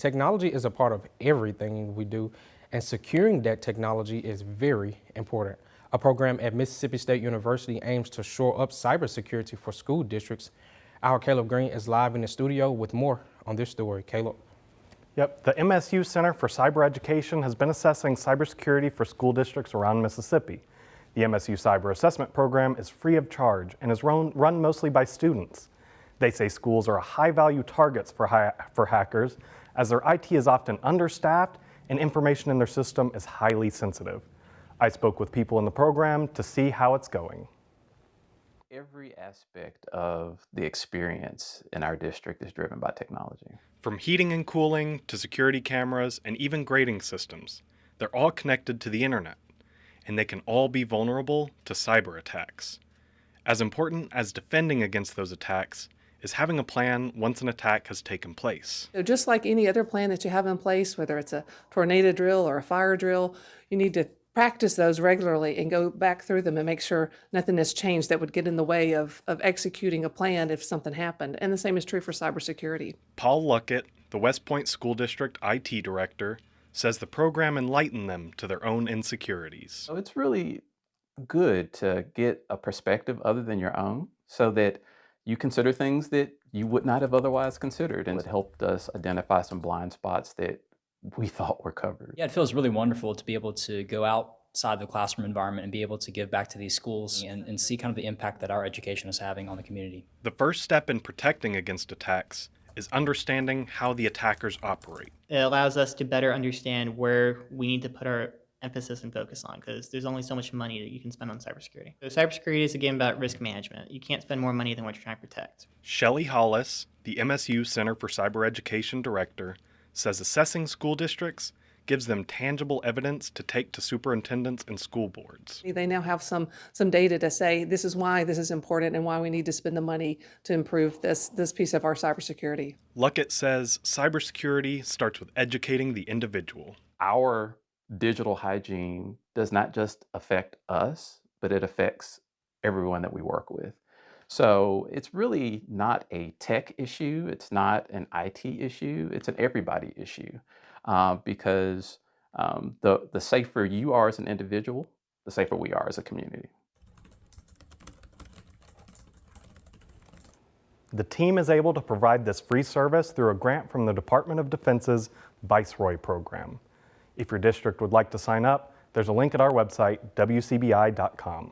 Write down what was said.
Technology is a part of everything we do, and securing that technology is very important. A program at Mississippi State University aims to shore up cybersecurity for school districts. Our Caleb Green is live in the studio with more on this story. Caleb. Yep, the MSU Center for Cyber Education has been assessing cybersecurity for school districts around Mississippi. The MSU Cyber Assessment Program is free of charge and is run mostly by students. They say schools are high-value targets for hackers, as their IT is often understaffed and information in their system is highly sensitive. I spoke with people in the program to see how it's going. Every aspect of the experience in our district is driven by technology. From heating and cooling to security cameras and even grading systems, they're all connected to the internet, and they can all be vulnerable to cyber attacks. As important as defending against those attacks is having a plan once an attack has taken place. So just like any other plan that you have in place, whether it's a tornado drill or a fire drill, you need to practice those regularly and go back through them and make sure nothing has changed that would get in the way of executing a plan if something happened. And the same is true for cybersecurity. Paul Luckett, the West Point School District IT Director, says the program enlightened them to their own insecurities. So it's really good to get a perspective other than your own so that you consider things that you would not have otherwise considered, and it helped us identify some blind spots that we thought were covered. Yeah, it feels really wonderful to be able to go outside the classroom environment and be able to give back to these schools and see kind of the impact that our education is having on the community. The first step in protecting against attacks is understanding how the attackers operate. It allows us to better understand where we need to put our emphasis and focus on, because there's only so much money that you can spend on cybersecurity. So cybersecurity is again about risk management. You can't spend more money than what you're trying to protect. Shelley Hollis, the MSU Center for Cyber Education Director, says assessing school districts gives them tangible evidence to take to superintendents and school boards. They now have some data to say this is why this is important and why we need to spend the money to improve this piece of our cybersecurity. Luckett says cybersecurity starts with educating the individual. Our digital hygiene does not just affect us, but it affects everyone that we work with. So it's really not a tech issue, it's not an IT issue, it's an everybody issue. Because the safer you are as an individual, the safer we are as a community. The team is able to provide this free service through a grant from the Department of Defense's Viceroy program. If your district would like to sign up, there's a link at our website, wcbi.com.